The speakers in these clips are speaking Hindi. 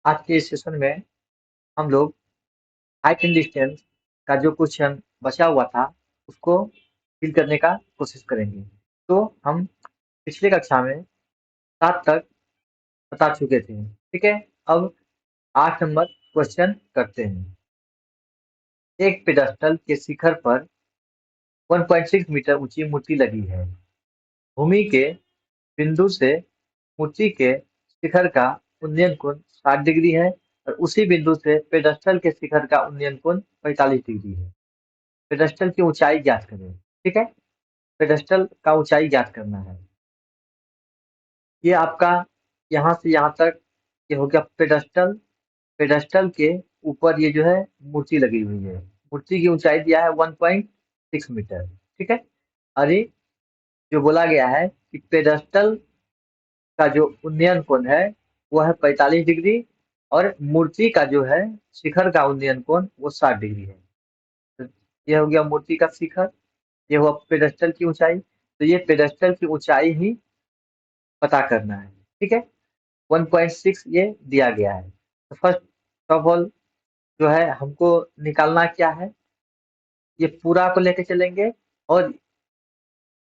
आज के इस सेशन में हम लोग हाइट एंड डिस्टेंस का जो क्वेश्चन बचा हुआ था उसको फिल करने का कोशिश करेंगे। तो हम पिछले कक्षा में 7 तक बता चुके थे। ठीक है, अब 8 नंबर क्वेश्चन करते हैं। एक पेडस्टल के शिखर पर 1.6 मीटर ऊंची मूर्ति लगी है। भूमि के बिंदु से मूर्ति के शिखर का उन्नयन कोण 60 डिग्री है और उसी बिंदु से पेडस्टल के शिखर का उन्नयन कोण 45 डिग्री है। पेडस्टल की ऊंचाई ज्ञात करें। ठीक है, पेडस्टल का ऊंचाई ज्ञात करना है। ये आपका यहाँ से यहाँ तक ये हो गया पेडस्टल। पेडस्टल के ऊपर ये जो है मूर्ति लगी हुई है। मूर्ति की ऊंचाई दिया है 1.6 मीटर। ठीक है, और ये जो बोला गया है कि पेडस्टल का जो उन्नयन कोण है वो है 45 डिग्री और मूर्ति का जो है शिखर का उन्नयन कोण वो 60 डिग्री है। तो ये हो गया मूर्ति का शिखर, ये हुआ पेडस्टल की ऊंचाई। तो ये पेडस्टल की ऊंचाई ही पता करना है। ठीक है, 1.6 ये दिया गया है। तो फर्स्ट ऑफ ऑल जो है हमको निकालना क्या है, ये पूरा को लेके चलेंगे और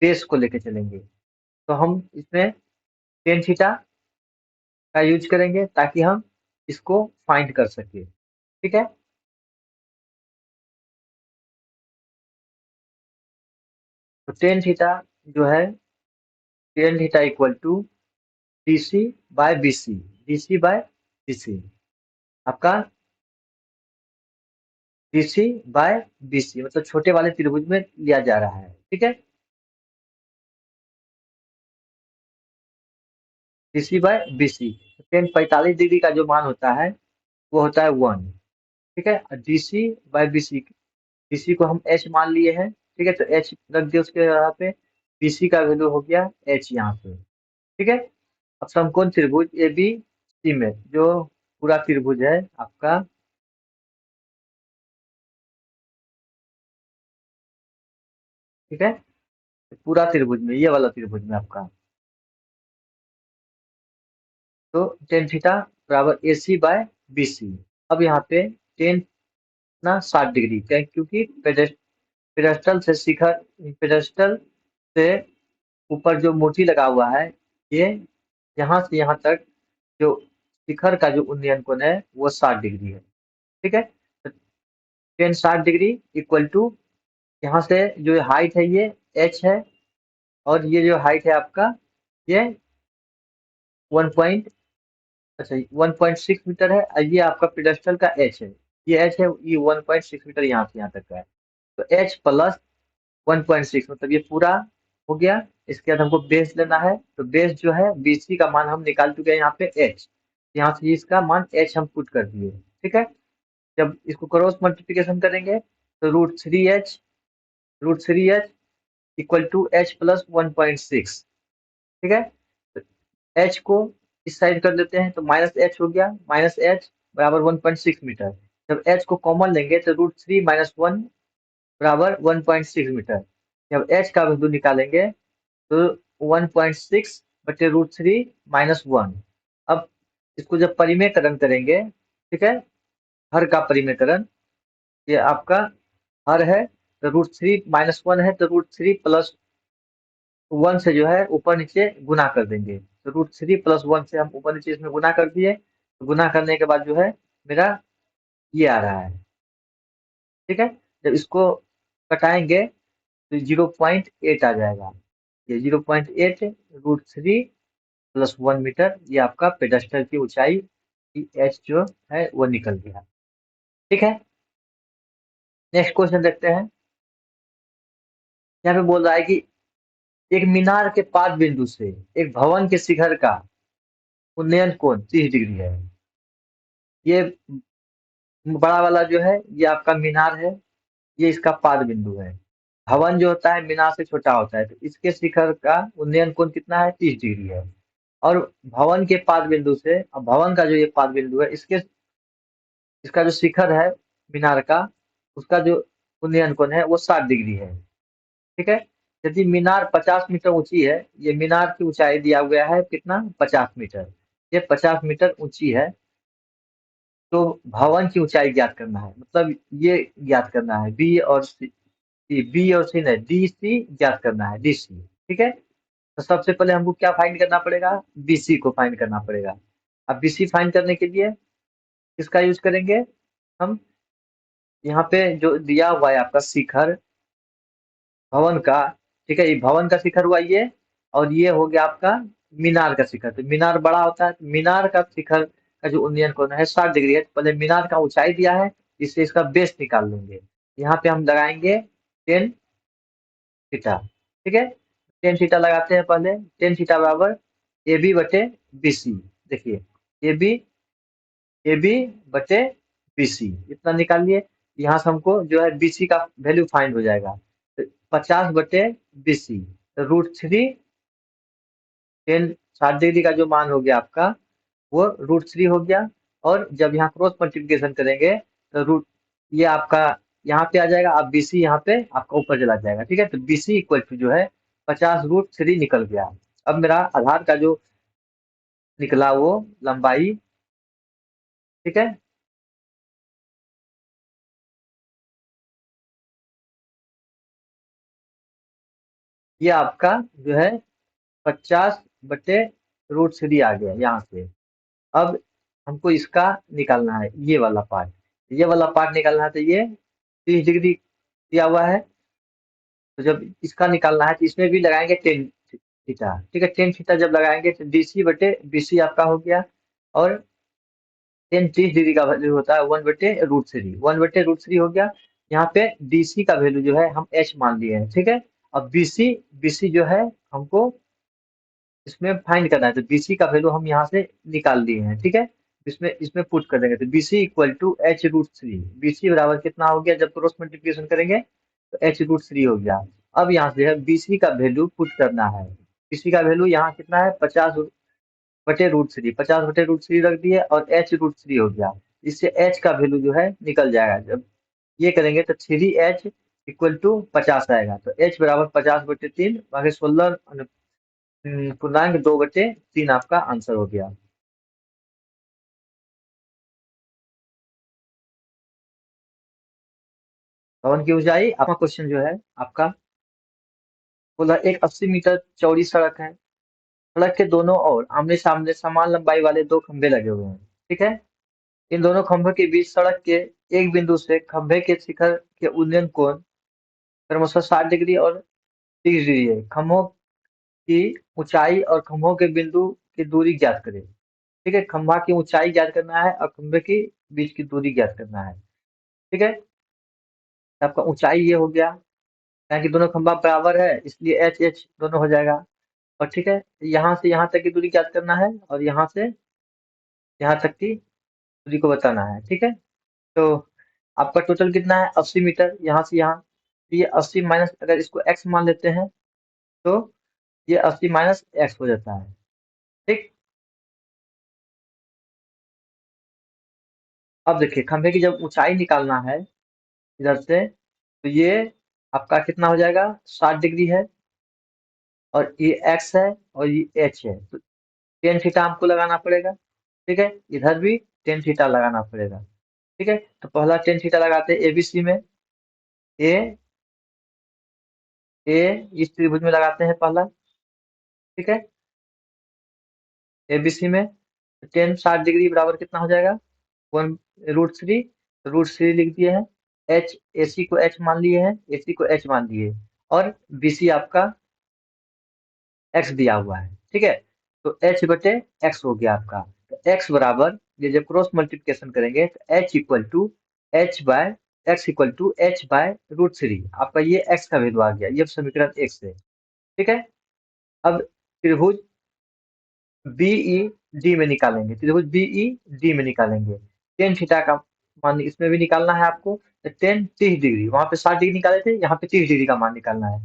बेस को लेके चलेंगे। तो हम इसमें टेन थीटा का यूज करेंगे ताकि हम इसको फाइंड कर सके। ठीक है, तो टेन थीटा जो है tan theta equal to DC by BC. DC by BC आपका डीसी बाय बीसी मतलब छोटे वाले त्रिभुज में लिया जा रहा है। ठीक है, DC by BC. Tan 45 degree का जो मान होता है वो होता है 1। ठीक है, डीसी बाय बीसी, बीसी को हम एच मान लिए हैं। ठीक है, तो एच रख दिया उसके यहाँ पे, बीसी का वैल्यू हो गया एच यहाँ पे। ठीक है, अब समकोण त्रिभुज ए बी सी में जो पूरा त्रिभुज है आपका, ठीक है, पूरा त्रिभुज में ये वाला त्रिभुज में आपका, तो टेन थीटा बराबर ए सी बाय बी सी। अब यहाँ पे टेन ना 60 डिग्री क्योंकि पेडस्टल से शिखर, पेडस्टल से ऊपर जो मूर्ति लगा हुआ है ये यहाँ से यहाँ तक जो शिखर का जो उन्नयन कोण है वो 60 डिग्री है। ठीक है, तो टेन 60 डिग्री इक्वल टू यहाँ से जो हाइट है ये एच है और ये जो हाइट है आपका ये 1 पॉइंट, अच्छा 1.6 मीटर है और ये आपका पेडस्टल का एच है। ये एच है, ये 1.6 मीटर यहाँ से यहाँ तक का है। तो एच प्लस 1.6 मतलब ये पूरा हो गया। इसके बाद हमको बेस लेना है, तो बेस जो है बीसी का मान हम निकाल चुके हैं यहाँ पे एच, यहाँ से इसका मान एच हम पुट कर दिए। ठीक है, जब इसको क्रॉस मल्टीप्लिकेशन करेंगे तो root three H equal to H plus 1.6। ठीक है, तो एच को इस साइड कर देते हैं तो माइनस एच हो गया, माइनस एच बराबर 1.6 मीटर। जब एच को कॉमन लेंगे तो रूट 3 - 1 बराबर 1.6 मीटर। जब एच का वैल्यू निकालेंगे तो 1.6 बटे रूट 3 - 1। अब इसको जब परिमेयकरण करेंगे, ठीक है, हर का परिमेयकरण, ये आपका हर है तो रूट 3 - 1 है तो रूट 3 + 1 से जो है ऊपर नीचे गुना कर देंगे। तो रूट 3 + 1 से हम ऊपर नीचे इसमें गुना कर दिए, तो गुना करने के बाद जो है मेरा ये आ रहा है। ठीक है, जब इसको कटाएंगे तो 0.8 आ जाएगा। ये 0.8 रूट 3 + 1 मीटर, ये आपका पेडस्टल की ऊंचाई की एच जो है वो निकल गया। ठीक है, नेक्स्ट क्वेश्चन देखते हैं। यहाँ पे बोल रहा है कि एक मीनार के पाद बिंदु से एक भवन के शिखर का उन्नयन कोण 30 डिग्री है। ये बड़ा वाला जो है ये आपका मीनार है, ये इसका पाद बिंदु है। भवन जो होता है मीनार से छोटा होता है, तो इसके शिखर का उन्नयन कोण कितना है 30 डिग्री है। और भवन के पाद बिंदु से, अब भवन का जो ये पाद बिंदु है इसके, इसका जो शिखर है मीनार का, उसका जो उन्नयन कोण है वो 60 डिग्री है। ठीक है, यदि मीनार 50 मीटर ऊंची है, ये मीनार की ऊंचाई दिया गया है कितना 50 मीटर, ये 50 मीटर ऊंची है। तो भवन की ऊंचाई ज्ञात करना है, मतलब ये ज्ञात करना है, बी और सी नहीं, डी सी ज्ञात करना है, डी सी। ठीक है, तो सबसे पहले हमको क्या फाइंड करना पड़ेगा, बीसी को फाइंड करना पड़ेगा। अब बीसी फाइंड करने के लिए किसका यूज करेंगे हम, यहाँ पे जो दिया हुआ है आपका शिखर भवन का। ठीक है, ये भवन का शिखर हुआ ये, और ये हो गया आपका मीनार का शिखर। तो मीनार बड़ा होता है, तो मीनार का शिखर का जो उन्नयन कोण है 60 डिग्री है। तो पहले मीनार का ऊंचाई दिया है, इससे इसका बेस निकाल लेंगे। यहाँ पे हम लगाएंगे 10 थीटा। ठीक है, 10 थीटा लगाते हैं पहले। 10 थीटा बराबर ए बी बटे बी सी। देखिए, ए बी ए बी बटे बी सी इतना निकाल लिए। यहाँ से हमको जो है बी सी का वैल्यू फाइंड हो जाएगा। तो 50/BC, तो √3 10 60 डिग्री का जो मान हो गया आपका, वो √3 हो गया। और जब यहाँ क्रॉस मल्टीप्लिकेशन करेंगे तो रूट ये आपका यहाँ पे आ जाएगा। अब बीसी यहाँ पे आपका ऊपर चला जाएगा। ठीक है, तो बीसी इक्वल टू जो है 50√3 निकल गया। अब मेरा आधार का जो निकला वो लंबाई। ठीक है, ये आपका जो है 50/√3 आ गया यहाँ से। अब हमको इसका निकालना है, ये वाला पार्ट। ये वाला पार्ट निकालना है, तो ये 30 डिग्री दिया हुआ है। तो जब इसका निकालना है तो इसमें भी लगाएंगे 10 थीटा। ठीक है, 10 थीटा जब लगाएंगे तो DC/BC आपका हो गया। और 10 30 डिग्री का वैल्यू होता है 1/√3। 1/√3 हो गया। यहाँ पे DC का वैल्यू जो है हम H मान लिए हैं। ठीक है, अब BC BC जो है हमको इसमें फाइंड करना है, तो बीसी का वैल्यू हम यहाँ से निकाल लिए हैं। ठीक है, इसमें इसमें पुट कर देंगे, तो BC equal to H√3। BC बराबर कितना हो गया, जब क्रॉस मल्टीप्लिकेशन करेंगे तो H√3 हो गया। अब यहाँ से है बीसी का वैल्यू पुट करना है। बीसी का वैल्यू यहाँ कितना है, 50/√3। 50/√3 रख दिए और H√3 हो गया। इससे H का वैल्यू जो है निकल जाएगा। जब ये करेंगे तो 3H इक्वल टू 50 आएगा। तो H बराबर 50/3 बाकी 16 पूर्णांक 2/3 आपका आंसर हो गया। भवन की ऊंचाई आपका क्वेश्चन जो है आपका बोला, एक 80 मीटर चौड़ी सड़क है। सड़क के दोनों ओर आमने सामने समान लंबाई वाले दो खंभे लगे हुए हैं। ठीक है, इन दोनों खंभों के बीच सड़क के एक बिंदु से खंभे के शिखर के उन्नयन कोण क्रमशः 60 डिग्री और 30 डिग्री है। खंभों की ऊंचाई और खंभों के बिंदु की दूरी ज्ञात करें। ठीक है, खंभा की ऊंचाई ज्ञात करना है और खंभे की बीच की दूरी ज्ञात करना है। ठीक है, तो आपका ऊंचाई ये हो गया, यहाँ की दोनों खंभा बराबर है इसलिए एच एच दोनों हो जाएगा। और ठीक है, यहाँ से यहाँ तक की दूरी ज्ञात करना है और यहाँ से यहाँ तक की दूरी को बताना है। ठीक है, तो आपका टोटल कितना है, 80 मीटर यहाँ से यहाँ। तो ये 80 माइनस, अगर इसको एक्स मान लेते हैं तो ये 80 माइनस एक्स हो जाता है। ठीक, अब देखिए खंभे की जब ऊंचाई निकालना है इधर से, तो ये आपका कितना हो जाएगा, 60 डिग्री है। और ये एक्स है और ये एच है, तो 10 थीटा हमको लगाना पड़ेगा। ठीक है, इधर भी 10 थीटा लगाना पड़ेगा। ठीक है, तो पहला 10 थीटा लगाते हैं एबीसी में। ए ए इस त्रिभुज में लगाते हैं पहला। ठीक है, एबीसी में 10 60 डिग्री बराबर कितना हो जाएगा, 1√3। √3 लिख दिए हैं। एच एसी को एच मान लिए हैं, एसी को एच मान लिए। और बीसी आपका एक्स दिया हुआ है। ठीक है, तो H/एक्स हो गया आपका। तो एक्स बराबर, ये जब क्रॉस मल्टीप्लिकेशन करेंगे तो H/H/H/√3 आपका ये एक्स का वैल्यू आ गया, ये समीकरण एक से। ठीक है, अब त्रिभुज बीई डी में निकालेंगे, त्रिभुज बीई डी में निकालेंगे। 10 थीटा का मान इसमें भी निकालना है आपको। तो 10 30 डिग्री, वहां पे 60 डिग्री निकाले थे, यहाँ पे 30 डिग्री का मान निकालना है।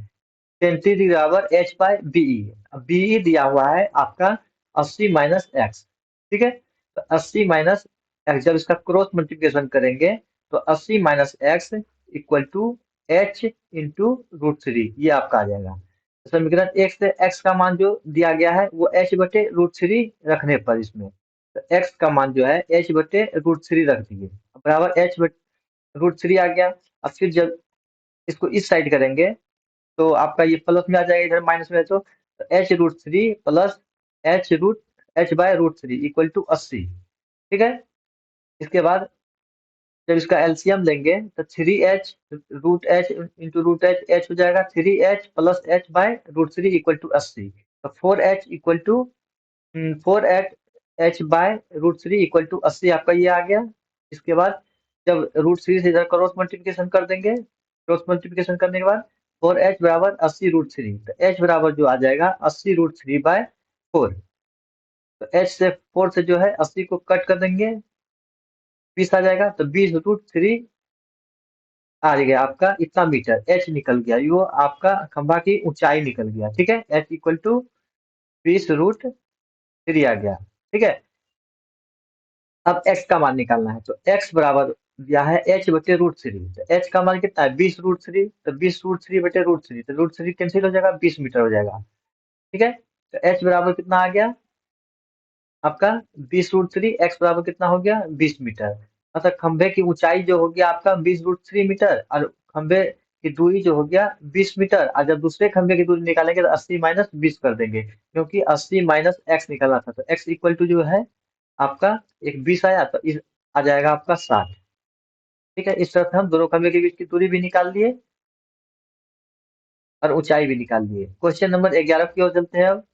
10 30 बराबर H/BE। अब बीई दिया हुआ है आपका 80 माइनस एक्स। ठीक है, तो 80 माइनस एक्स जब इसका क्रॉस मल्टीप्लिकेशन करेंगे तो 80 minus x equal to H/√3, ये आपका आ जाएगा। तो समीकरण एक से एक्स का मान जो दिया गया है वो H/√3 रखने पर इसमें, तो x का मान जो है h/√3 रख दिए, बराबर h/√3 आ गया। अब फिर जब इसको इस साइड करेंगे तो आपका ये प्लस में आ जाएगा, इधर माइनस में है तो h√3 plus h/√3 equal to 80। ठीक है। इसके बाद जब इसका एलसीएम लेंगे तो 3h √h h हो जाएगा, 3h plus h/√3 equal to 80। तो 4h equal to 4h/√3 equal to 80 आपका ये आ गया। इसके बाद जब √3 से इधर क्रॉस मल्टीप्लिकेशन कर देंगे, क्रॉस मल्टीप्लिकेशन करने के बाद 4h बराबर 80√3, तो h बराबर जो आ जाएगा 80√3/4। तो h से 4 से जो है 80 को कट कर देंगे, 20 आ जाएगा, तो 20√3 आ गया आपका इतना मीटर, h निकल गया, यो आपका खंभा की ऊंचाई निकल गया। ठीक है, h इक्वल टू 20√3 आ गया। ठीक है। अब x का मान निकालना है, तो x बराबर दिया है h/√3, तो h का मान कितना है 20√3, तो 20√3/√3, तो √3 कैंसिल हो जाएगा, 20 मीटर हो जाएगा। ठीक है। तो h बराबर कितना आ गया आपका 20√3, x बराबर कितना हो गया 20 मीटर। मतलब खंभे की ऊंचाई जो हो गया आपका 20√3 मीटर, और खंभे की दूरी जो हो गया 20 मीटर। और जब दूसरे खंभे की दूरी निकालेंगे तो 80 माइनस 20 कर देंगे, क्योंकि 80 माइनस x निकालना था, तो x इक्वल टू जो है आपका एक 20 आया, तो इस आ जाएगा आपका 60। ठीक है। इस तरह से हम दोनों खंभे के बीच की दूरी भी निकाल लिए और ऊंचाई भी निकाल लिए। क्वेश्चन नंबर 11 की ओर चलते हैं अब।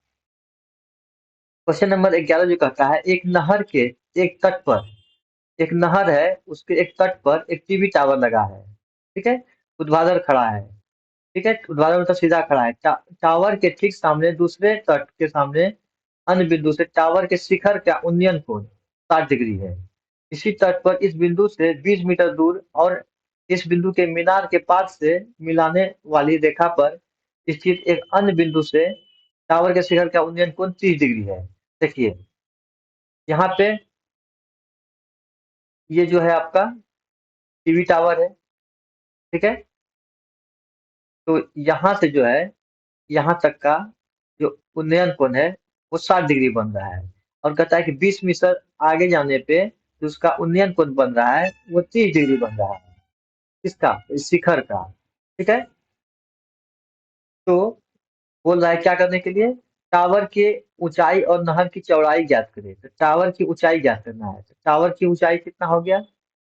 क्वेश्चन नंबर 11 जो कहता है, एक नहर के एक तट पर, एक नहर है उसके एक तट पर एक टीवी टावर लगा है। ठीक है। ऊर्ध्वाधर खड़ा है। ठीक है, ऊर्ध्वाधर मतलब सीधा खड़ा है। टावर के ठीक सामने दूसरे तट के सामने अन्य बिंदु से टावर के शिखर का उन्नयन कोण 60 डिग्री है। इसी तट पर इस बिंदु से 20 मीटर दूर और इस बिंदु के मीनार के पास से मिलाने वाली रेखा पर स्थित एक अन्य बिंदु से टावर के शिखर का उन्नयन कोण 30 डिग्री है। देखिए यहाँ पे ये जो है आपका टीवी टावर है। ठीक है। तो यहाँ से जो है यहाँ तक का जो उन्नयन कोण है वो 60 डिग्री बन रहा है, और कहता है कि 20 मीटर आगे जाने पे जो उसका उन्नयन कोण बन रहा है वो 30 डिग्री बन रहा है। किसका, इस शिखर का। ठीक है। तो बोल रहा है क्या करने के लिए, टावर के ऊंचाई और नहर की चौड़ाई ज्ञात करें। तो टावर की ऊंचाई ज्ञात करना है, तो टावर की ऊंचाई कितना हो गया,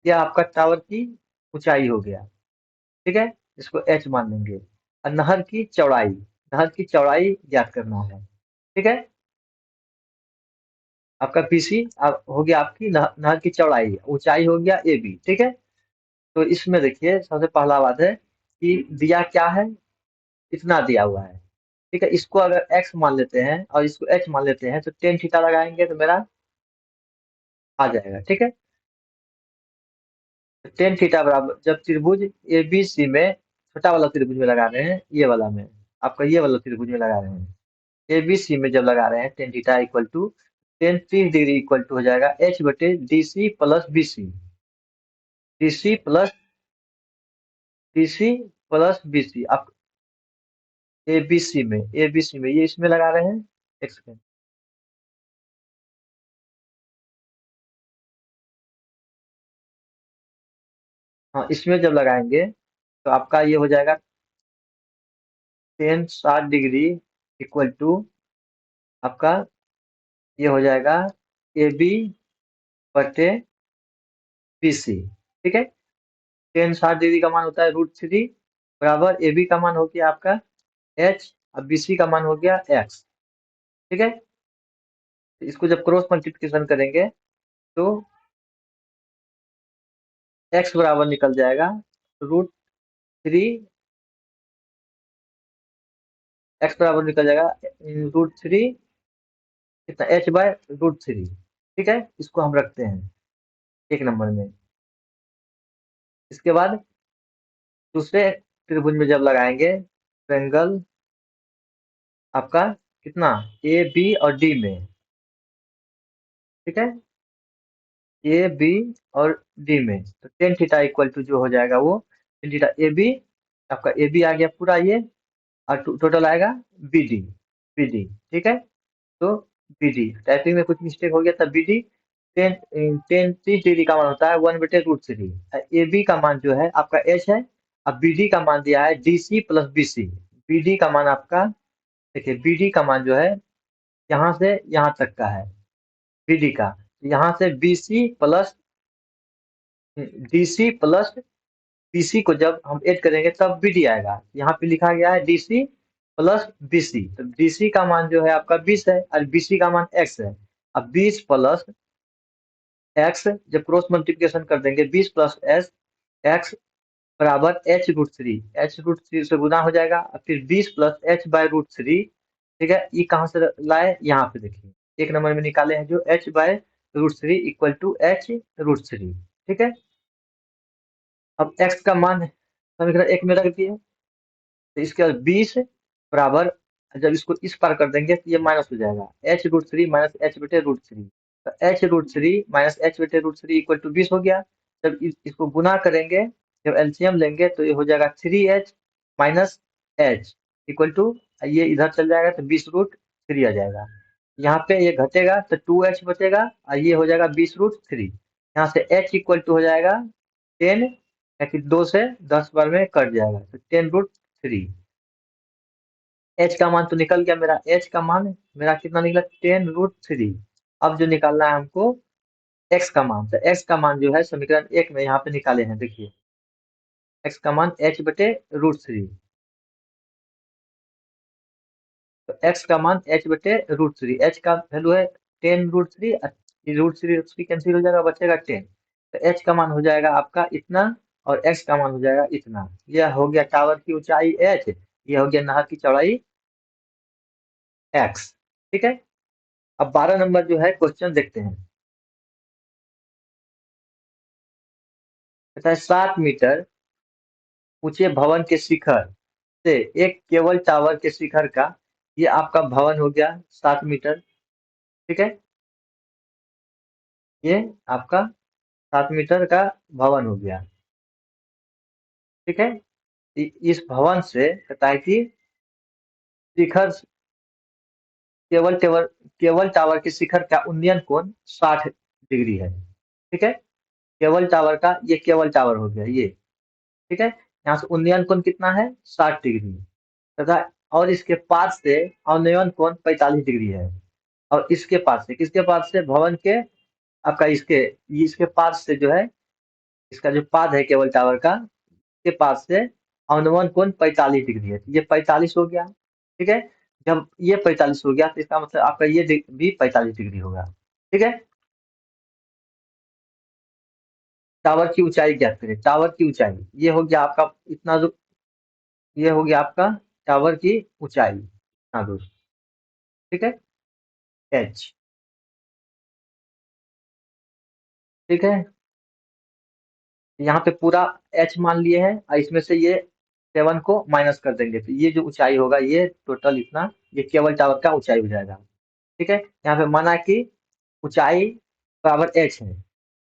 यह आपका टावर की ऊंचाई हो गया। ठीक है। इसको h मान लेंगे। और नहर की चौड़ाई, नहर की चौड़ाई ज्ञात करना है। ठीक है। आपका पीसी हो गया आपकी नहर की चौड़ाई, ऊंचाई हो गया ए बी। ठीक है। तो इसमें देखिए सबसे पहला बात है कि दिया क्या है, इतना दिया हुआ है। ठीक है। इसको अगर x मान लेते हैं और इसको h मान लेते हैं तो टेन थीटा लगाएंगे तो मेरा आ जाएगा। ठीक है। टेन थीटा बराबर, जब त्रिभुज ए बी सी में, छोटा वाला त्रिभुज में लगा रहे हैं, ये वाला में, आपका ये वाला त्रिभुज में लगा रहे हैं, ए बी सी में जब लगा रहे हैं tan theta equal to tan 30 degree equal to हो जाएगा h/DC plus BC। DC plus DC plus BC आप ए बी सी में ये इसमें लगा रहे हैं, एक सेकेंड। हाँ, इसमें जब लगाएंगे तो आपका ये हो जाएगा टेन 60 डिग्री इक्वल टू आपका ये हो जाएगा AB/BC। ठीक है। टेन 60 डिग्री का मान होता है √3, बराबर AB का मान हो गया आपका h और BC का मान हो गया x। ठीक है। तो इसको जब क्रॉस मल्टीप्लिकेशन करेंगे तो x बराबर निकल जाएगा √3, x बराबर निकल जाएगा √3 कितना h/√3। ठीक है। इसको हम रखते हैं एक नंबर में। इसके बाद दूसरे त्रिभुज में जब लगाएंगे ट्रायंगल आपका कितना ए बी और डी में। ठीक है। ए बी और डी में तो टेन थीटा इक्वल टू जो हो जाएगा वो टेन थीटा ए बी, आपका ए बी आ गया पूरा ये, और टोटल आएगा बी डी। ठीक है। तो BD, टाइपिंग में कुछ मिस्टेक हो गया था। BD 30 डिग्री का मान होता है 1/√3। AB का मान जो है आपका H है। अब BD का मान दिया है DC प्लस BC। BD का मान आपका, देखिए BD का मान जो है यहाँ से यहाँ तक का है BD का। यहाँ से DC प्लस BC को जब हम ऐड करेंगे तब BD आएगा। यहाँ पे लिखा गया है DC प्लस BC, तो DC का मान जो है आपका 20 है और BC का मान x है। अब 20 प्लस x जब क्रॉस मल्टीप्लिकेशन कर देंगे, 20 प्लस एस x बराबर h√3। h√3 से गुना हो जाएगा और फिर 20 प्लस h/√3। ठीक है, ये कहाँ से लाए, यहाँ पे देखिए 1 नंबर में निकाले हैं जो h/√3 इक्वल टू h√3। ठीक है, अब x का मान समीकरण 1 में रख दिए, तो इसके बाद 20 बराबर, जब इसको इस पार कर देंगे तो ये माइनस हो जाएगा, h√3 माइनस h/√3। तो h√3 minus h/√3 equal to 20 हो गया। जब इसको गुना करेंगे, जब एलसीएम लेंगे तो ये हो जाएगा 3h minus h equal to, ये इधर चल जाएगा तो 20√3 आ जाएगा। यहाँ पे ये घटेगा तो 2h बचेगा और ये हो जाएगा 20√3। यहाँ से h इक्वल टू हो जाएगा 10, या फिर 2 से 10 बार में कट जाएगा तो 10√3। एच का मान तो निकल गया मेरा, एच का मान मेरा कितना निकला 10√3। अब जो निकालना है हमको एक्स का मान, तो एक्स का मान जो है समीकरण 1 में यहाँ पे निकाले हैं, देखिए एक्स का मान h/√3। तो एक्स का मान h/√3, एच का वैल्यू है 10√3, √3 कैंसिल हो जाएगा, बचेगा 10। तो एच का मान हो जाएगा आपका इतना और एक्स का मान हो जाएगा इतना। यह हो गया टावर की ऊंचाई h, यह हो गया नहर की चौड़ाई x। ठीक है, अब 12 नंबर जो है क्वेश्चन देखते हैं। कहता है 7 मीटर ऊंचे भवन के शिखर से एक केबल टावर के शिखर का, ये आपका भवन हो गया 7 मीटर। ठीक है, ये आपका 7 मीटर का भवन हो गया। ठीक है, इस भवन से कहता है कि शिखर, केबल टावर के शिखर का उन्नयन कोण 60 डिग्री है। ठीक है, केबल टावर का, ये केबल टावर हो गया ये। ठीक है, यहाँ से उन्नयन कोण कितना है 60 डिग्री तथा, और इसके पास से अवनयन कोण 45 डिग्री है। और इसके पास से, किसके पास से, भवन के आपका, इसके पास से जो है, इसका जो पाद है केबल टावर का, के पास से अवनमन कोण 45 डिग्री है, तो ये 45 हो गया। ठीक है, जब ये 45 हो गया तो इसका मतलब आपका ये भी 45 डिग्री होगा। ठीक है, टावर की ऊंचाई ज्ञात करें। टावर की ऊंचाई ये हो गया आपका इतना दूर, ये हो गया आपका टावर की ऊंचाई इतना दूर। ठीक है, एच। ठीक है, यहाँ पे पूरा एच मान लिए हैं और इसमें से ये 7 को माइनस कर देंगे तो ये जो ऊंचाई होगा ये टोटल इतना, ये केबल टावर का ऊंचाई हो जाएगा। ठीक है, यहाँ पे माना कि ऊंचाई बराबर एच है,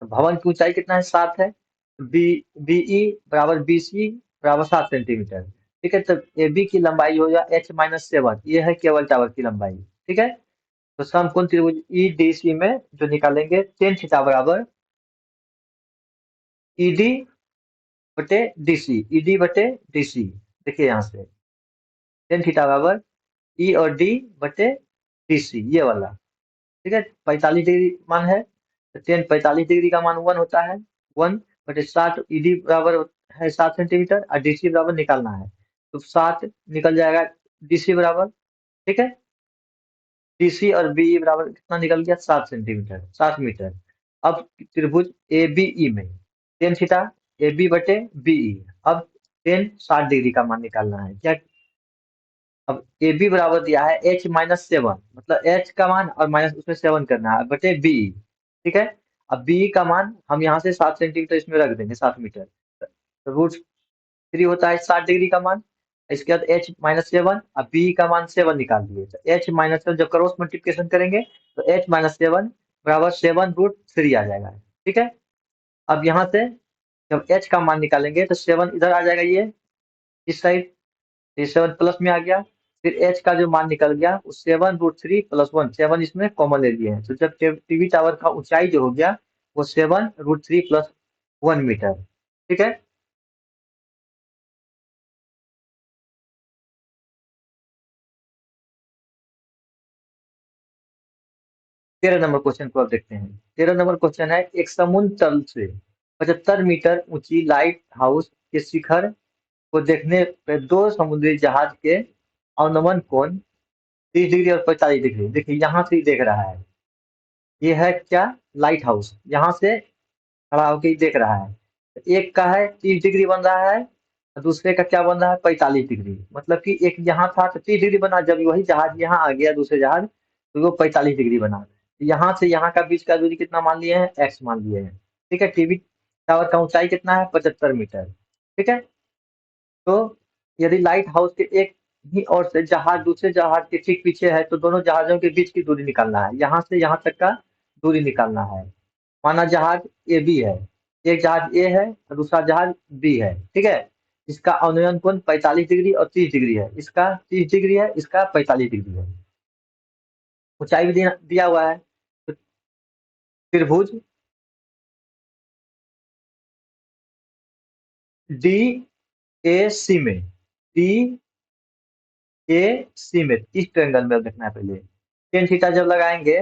तो भवन की ऊंचाई कितना है 7 है, बी बीई बराबर BC बराबर 7 सेंटीमीटर। ठीक है, तो AB की लंबाई हो जाए h-7, ये है केबल टावर की लंबाई। ठीक है, तो समकोण त्रिभुज EDC में जो निकालेंगे टेन थीटा बराबर ED बटे DC, ED बटे DC। देखिए यहाँ से टेन थीटा बराबर E और D बटे DC, ये वाला। ठीक है, 45 डिग्री मान है, तो टेन 45 डिग्री का मान 1 होता है। 1/60, ED बराबर है 7 सेंटीमीटर और DC बराबर निकालना है, तो 7 निकल जाएगा DC बराबर। ठीक है, DC और BE बराबर कितना निकल गया 7 सेंटीमीटर, 7 मीटर। अब त्रिभुज ABE में टेन थीटा AB बटे BE। अब टेन 60 डिग्री का मान निकालना है क्या। अब ए बी बराबर दिया है h-7, मतलब h का मान और माइनस उसमें 7 करना है बटे बी। ठीक है, अब बी का मान हम यहाँ से 7 सेंटीमीटर इसमें रख देंगे, 7 मीटर, तो √3 होता है 60 डिग्री का मान। इसके बाद h-7 और बी का मान 7 निकाल दिए, तो h-7 जब क्रॉस मल्टीप्लिकेशन करेंगे तो h-7 बराबर 7√3 आ जाएगा। ठीक है, अब यहाँ से जब h का मान निकालेंगे तो 7 इधर आ जाएगा, ये इस साइड, ये 7 प्लस में आ गया, फिर एच का जो मान निकल गया वो 7√3 + 1, 7 इसमें कॉमन ले लिए हैं, तो जब टीवी टावर का ऊंचाई जो हो गया वो 7√3 + 1 मीटर। ठीक है। 13 नंबर क्वेश्चन को अब देखते हैं। 13 नंबर क्वेश्चन है, एक समुद्र तल से 75 मीटर ऊंची लाइट हाउस के शिखर को देखने पे दो समुद्री जहाज के अवनमन कोण 30 डिग्री और 45 डिग्री, देखिए यहाँ से ही देख रहा है। ये है क्या? लाइट हाउस, यहाँ से खड़ा होकर ही देख रहा है। एक का है 30 डिग्री बन रहा है और दूसरे का क्या बन रहा है? 45 डिग्री। मतलब कि एक यहाँ था तो 30 डिग्री बना, जब वही जहाज यहाँ आ गया दूसरे जहाज तो वो 45 डिग्री बना। यहाँ से यहाँ का बीच का दूरी कितना मान लिए हैं? एक्स मान लिए हैं। ठीक है। टीवी टावर का ऊंचाई कितना है? 75 मीटर। ठीक है। तो यदि लाइट हाउस के एक ही ओर से जहाज दूसरे जहाज के ठीक पीछे है तो दोनों जहाजों के बीच की दूरी निकालना है, यहाँ से यहाँ तक का दूरी निकालना है। माना जहाज ए बी है, एक जहाज ए है और दूसरा जहाज बी है। ठीक है। इसका अवनयन कोण 45 डिग्री और 30 डिग्री है, इसका 30 डिग्री है, इसका 45 डिग्री है। ऊंचाई भी दिया हुआ है। तो त्रिभुज डी ए सी में, डी ए सी में इस ट्रायंगल में देखना है पहले। टेन थीटा जब लगाएंगे,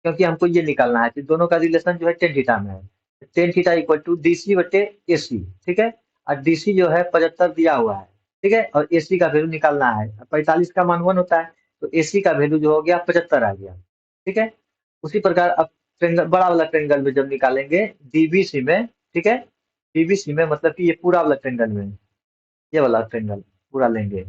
क्योंकि हमको ये निकालना है, तो दोनों का रिलेशन जो है टेन थीटा में है। Tan theta equal to D C बटे ए सी। ठीक है। और डी सी जो है 75 दिया हुआ है। ठीक है। और ए सी का वैल्यू निकालना है, 45 का मान 1 होता है, तो ए सी का वैल्यू जो हो गया 75 आ गया। ठीक है। उसी प्रकार अब ट्रेंगल, बड़ा वाला ट्रेंगल में जब निकालेंगे डीबीसी में। ठीक है। डीबीसी में मतलब कि ये पूरा वाला ट्रेंगल में, ये वाला ट्रेंगल पूरा लेंगे।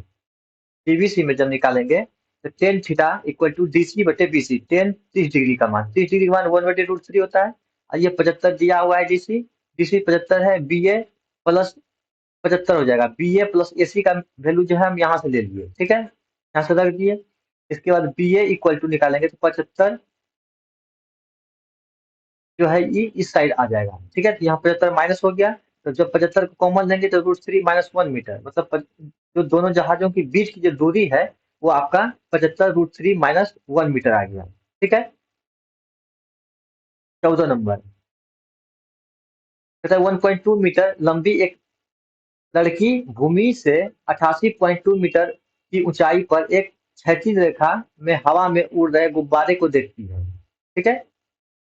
डीबीसी में जब निकालेंगे तो tan theta equal to D C बटे बी सी। टेन 30 डिग्री का मान, 30 डिग्री का मान 1/√3 होता है। और ये 75 दिया हुआ है डीसी, डीसी 75 है, बी ए प्लस 75 हो जाएगा। बी ए प्लस ए सी का वैल्यू जो है हम यहाँ से ले लिए। ठीक है। यहाँ से रख दिए। इसके बाद बी ए इक्वल टू निकालेंगे तो 75 जो है ये इस साइड आ जाएगा। ठीक है। तो यहाँ 75 माइनस हो गया, तो जब 75 को कॉमन लेंगे तो √3 - 1 मीटर, मतलब जो दोनों जहाजों के बीच की जो दूरी है वो आपका 75 √3 - 1 मीटर आ गया। ठीक है। 14 नंबर कहता है 1.2 मीटर लंबी एक लड़की भूमि से 88.2 मीटर की ऊंचाई पर एक क्षैतिज रेखा में हवा में उड़ रहे गुब्बारे को देखती है। ठीक है।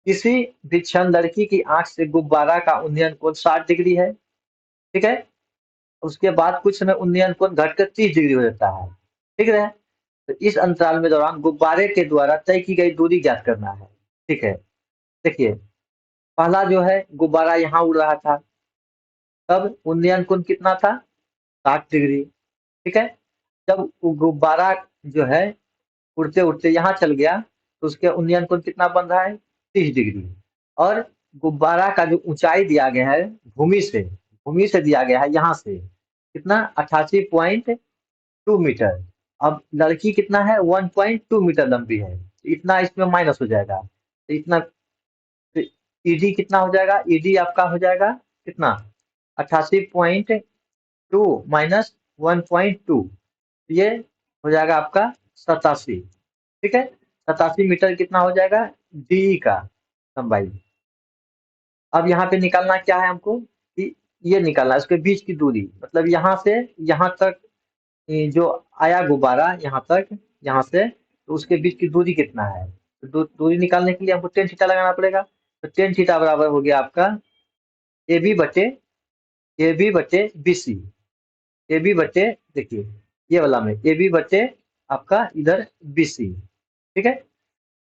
किसी भी क्षण लड़की की आंख से गुब्बारा का उन्नयन कोण 60 डिग्री है। ठीक है। उसके बाद कुछ समय उन्नयन कोण घटकर 30 डिग्री हो जाता है। ठीक है। तो इस अंतराल में दौरान गुब्बारे के द्वारा तय की गई दूरी ज्ञात करना है। ठीक है। देखिए, पहला जो है गुब्बारा यहाँ उड़ रहा था, तब उन्नयन कोण कितना था? 60 डिग्री। ठीक है। जब वो गुब्बारा जो है उड़ते उड़ते यहाँ चल गया तो उसके उन्नयन कोण कितना बन रहा है? 30 डिग्री। और गुब्बारा का जो ऊंचाई दिया गया है भूमि से दिया गया है यहाँ से कितना? 88.2 मीटर। अब लड़की कितना है? 1.2 मीटर लंबी है, तो इतना इसमें माइनस हो जाएगा, तो इतना ईडी कितना हो जाएगा? ईडी आपका हो जाएगा कितना? 88.2 माइनस 1.2, ये हो जाएगा आपका 87। ठीक है। 87 मीटर कितना हो जाएगा? डी का लंबाई। अब यहाँ पे निकालना क्या है हमको कि ये निकालना है उसके बीच की दूरी, मतलब यहाँ से यहाँ तक ये जो आया गुब्बारा यहाँ तक, यहाँ से तो उसके बीच की दूरी कितना है? तो दूरी निकालने के लिए हमको टेन थीटा लगाना पड़ेगा। तो टेन थीटा बराबर हो गया आपका ए बी बटे बी सी। ए बी बटे, देखिए ये वाला में ए बी बटे आपका इधर बी सी। ठीक है।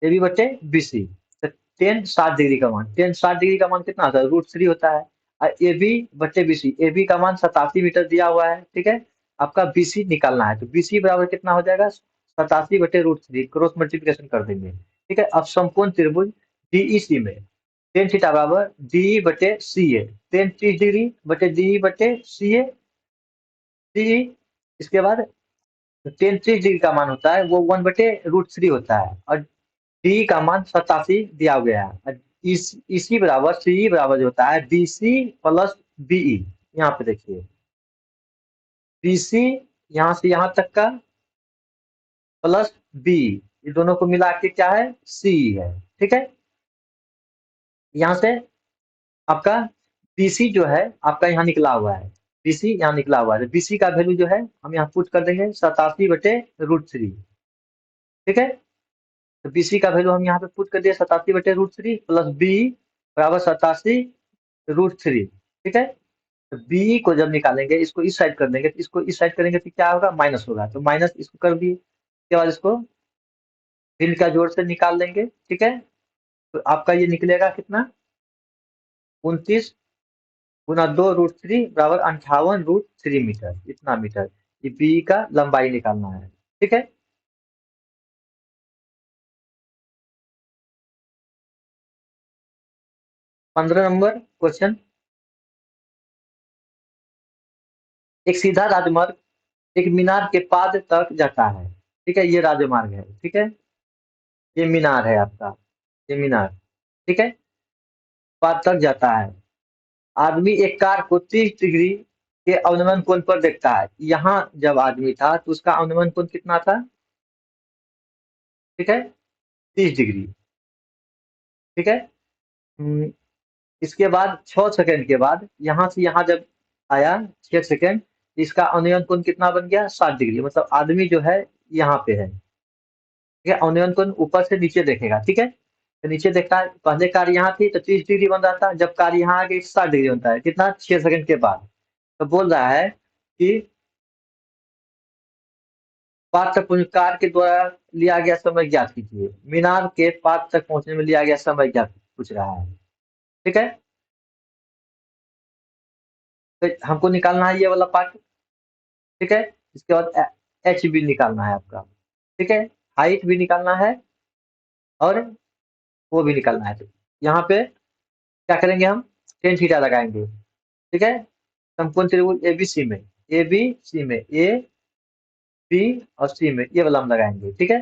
ए बी बटे बी सी। तो टेन 60 डिग्री का मान, टेन 60 डिग्री का मान कितना होता है? √3 होता है। और ए बी बटे बी सी, ए बी का मान 87 मीटर दिया हुआ है। ठीक है। आपका बी सी निकालना है, तो बी सी बराबर कितना हो जाएगा? 87 बटे √3, क्रॉस मल्टीप्लिकेशन कर देंगे। ठीक है। अब समकोण त्रिभुज डीई सी में टेन थीटा बराबर डी बटे सी ए, टेन 30 डिग्री बटे डी बटे सी ए, सी। इसके बाद टेन 30 डिग्री का मान होता है वो 1/√3 होता है, और डी का मान 87 दिया गया है। और इसी बराबर सी बराबर जो होता है बी सी प्लस बीई। यहाँ पे देखिए बी सी यहाँ से यहाँ तक का प्लस बी, ये दोनों को मिला के क्या है, सी है। ठीक है, यहाँ से आपका बीसी जो है आपका यहाँ निकला हुआ है, बीसी यहाँ निकला हुआ है, बीसी का वैल्यू जो है हम यहाँ पुट कर देंगे 87/√3। ठीक है, तो बीसी का वैल्यू हम यहाँ पे पुट कर दिया 87/√3 प्लस बी बराबर 87/√3। ठीक है, तो बी को जब निकालेंगे इसको इस साइड कर देंगे, तो इसको इस साइड करेंगे तो क्या होगा, माइनस होगा, तो माइनस इसको कर दिए, उसके बाद इसको भिन्न का जोड़ से निकाल लेंगे। ठीक है, तो आपका ये निकलेगा कितना, 29 × 2√3 बराबर 58√3 मीटर, इतना मीटर ये बी का लंबाई निकालना है। ठीक है, 15 नंबर क्वेश्चन, एक सीधा राजमार्ग एक मीनार के पाद तक जाता है। ठीक है, ये राजमार्ग है। ठीक है, ये मीनार है आपका, ये मीनार। ठीक है, पाद तक जाता है। आदमी एक कार को 30 डिग्री के अवनमन कोण पर देखता है। यहाँ जब आदमी था तो उसका अवनमन कोण कितना था, ठीक है, 30 डिग्री। ठीक है, हम्म, इसके बाद 6 सेकंड के बाद यहाँ से यहाँ जब आया 6 सेकंड, इसका अवनमन कोण कितना बन गया, 60 डिग्री, मतलब आदमी जो है यहाँ पे है। ठीक है, अवनमन कोण ऊपर से नीचे देखेगा। ठीक है, तो नीचे देखता है, पहले कार यहाँ थी तो 30 डिग्री बन रहा था, जब कार यहाँ आ गई 60 डिग्री बनता है, कितना, 6 सेकंड के बाद। तो बोल रहा है कि पार्क तक पहुंच कार के द्वारा लिया गया समय ज्ञात कीजिए। मीनार के पार्क तक पहुंचने में लिया गया समय ज्ञात पूछ रहा है। ठीक है, तो हमको निकालना है ये वाला पार्ट। ठीक है, इसके बाद एच भी निकालना है आपका। ठीक है, हाइट भी निकालना है और वो भी निकालना है। तो यहाँ पे क्या करेंगे, हम टेन थीटा लगाएंगे। ठीक है, समकोण त्रिभुज एबीसी में, एबीसी में ए बी और सी में ये वाला हम लगाएंगे। ठीक है,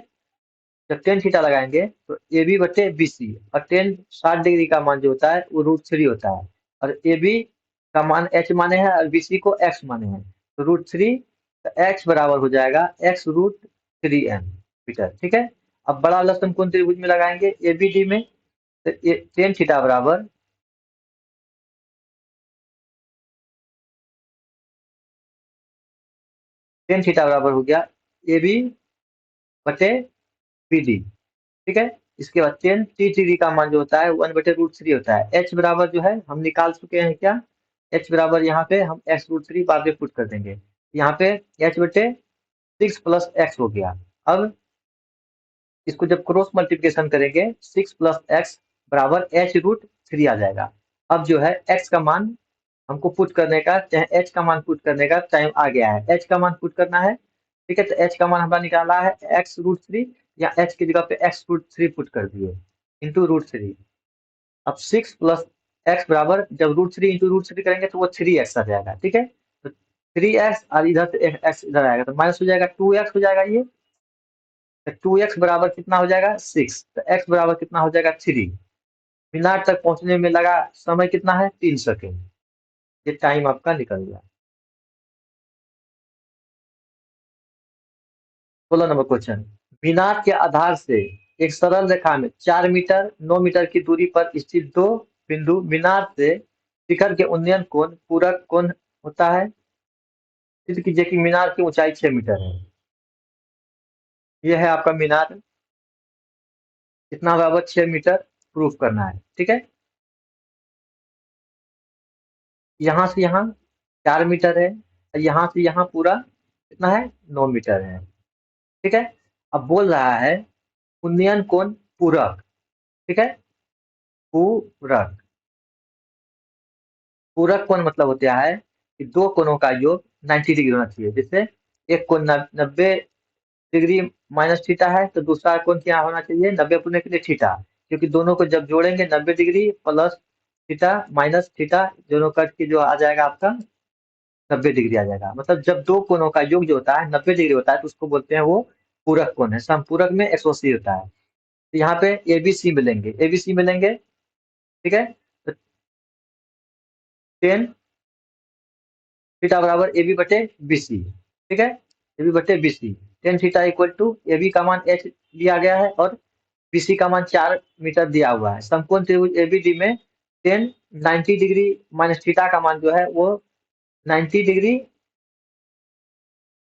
जब टेन थीटा लगाएंगे तो ए बी बटे बी सी, और टेन 60 डिग्री का मान जो होता है वो √3 होता है, और ए बी का मान एच माने हैं और बी सी को एक्स माने हैं, तो √3, तो एक्स बराबर हो जाएगा x√3m मीटर। ठीक है, अब बड़ा वाला समकोण त्रिभुज में लगाएंगे ए बी डी में, तो टेन थीटा बराबर हो गया ए बी बटे बी डी। ठीक है, इसके बाद टेन 30 डिग्री का मान जो होता है 1/√3 होता है। एच बराबर जो है हम निकाल चुके हैं क्या, एच बराबर यहाँ पे हम x√3 बाद में पुट कर देंगे, यहाँ पे h/6 प्लस एक्स हो गया। अब इसको जब क्रॉस मल्टीप्लिकेशन करेंगे 6 प्लस एक्स बराबर h√3 आ जाएगा। अब जो है x का मान हमको पुट करने का, चाहे h का मान पुट करने का टाइम आ गया है, h का मान पुट करना है। ठीक है, तो h का मान हमारा निकाला है x√3, या h की जगह पे x√3 पुट कर दिए इंटू √3। अब 6 प्लस एक्स बराबर जब √3 इंटू √3 करेंगे तो वो 3x आ जाएगा। ठीक है, तो 3x और इधर से x इधर आएगा तो माइनस हो जाएगा, 2x हो जाएगा ये, तो 2x बराबर कितना हो जाएगा, 6, तो x बराबर कितना हो जाएगा, 3। मीनार तक पहुंचने में लगा समय कितना है, 3 सेकेंड। ये टाइम आपका निकल गया। 16 नंबर क्वेश्चन, मीनार के आधार से एक सरल रेखा में 4 मीटर 9 मीटर की दूरी पर स्थित दो बिंदु मीनार से शिखर के उन्नयन कोण पूरक कोण होता है। सिद्ध कीजिए कि मीनार की ऊंचाई 6 मीटर है। यह है आपका मीनार, कितना बराबर 6 मीटर प्रूफ करना है। ठीक है, यहाँ से यहाँ 4 मीटर है, और यहाँ से यहाँ पूरा कितना है, 9 मीटर है। ठीक है, अब बोल रहा है उन्नयन कोण पूरक। ठीक है, पूरक, पूरक कोण मतलब होता है कि दो कोणों का योग 90 डिग्री होना चाहिए। जैसे एक कोण 90 डिग्री माइनस थीटा है, तो दूसरा कोण क्या होना चाहिए, 90 होने के लिए थीटा, क्योंकि दोनों को जब जोड़ेंगे 90 degree plus theta minus theta, दोनों कट के जो आ जाएगा आपका 90 डिग्री आ जाएगा। मतलब जब दो कोणों का योग जो होता है 90 डिग्री होता है तो उसको बोलते हैं वो पूरक कोण है। समपूरक में 180 होता है। तो यहाँ पे एबीसी मिलेंगे, एबीसी मिलेंगे। ठीक है, तो 10 थीटा बराबर ए बी बटे बी सी। ठीक है, ए बी बटे B C, tan theta equal to A B का मान h लिया गया है और BC का मान 4 मीटर दिया हुआ है। समकोण त्रिभुज एबीडी में टेन 90 डिग्री माइनस थीटा का मान जो है वो 90 डिग्री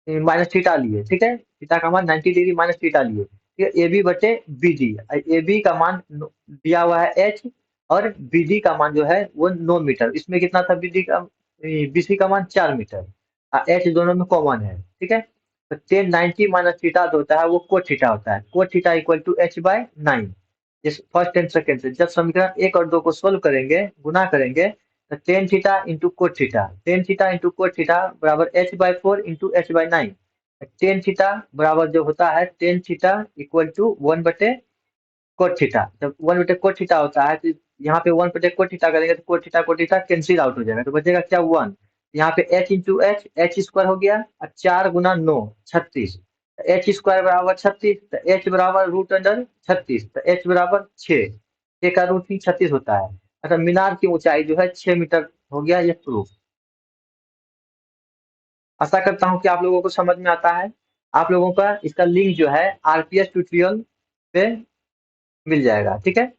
माइनस थीटा लिए, ठीक है, थीटा का मान 90 डिग्री माइनस थीटा लिए, ठीक है, ए बी बटे बी डी। ए बी का मान दिया हुआ है एच और बी डी का मान जो है वो 9 मीटर। इसमें कितना था बी डी का, BC का मान 4 मीटर, एच दोनों में कॉमन है, ठीक है। तो टेन 90 माइनस थीटा जो होता है वो कोट थीटा होता है, cot theta equal to H by 9। इस फर्स्ट एंड सेकेंड से जब समीकरण एक और दो को सोल्व करेंगे, गुना करेंगे, तो tan theta into cot theta, tan theta into cot theta बराबर H by 4 into H by 9। Tan theta बराबर जो होता है टेन थीटा इक्वल टू 1 बटे कोट थीटा। जब 1 बटे कोट थीटा होता है तो यहाँ पे 1 बटे कोट थीटा करेंगे तो कोट थीटा कैंसिल आउट हो जाएगा, तो बचेगा क्या 1। यहाँ पे H into H, H square हो गया और 4 गुना 9 36, एच स्क्वायर बराबर 36, तो एच बराबर रूट अंडर 36, तो एच बराबर 6 का रूट ही 36 होता है। अतः मीनार की ऊंचाई जो है 6 मीटर हो गया, ये प्रूफ। आशा करता हूँ कि आप लोगों को समझ में आता है। आप लोगों का इसका लिंक जो है आरपीएस ट्यूटोरियल पे मिल जाएगा, ठीक है।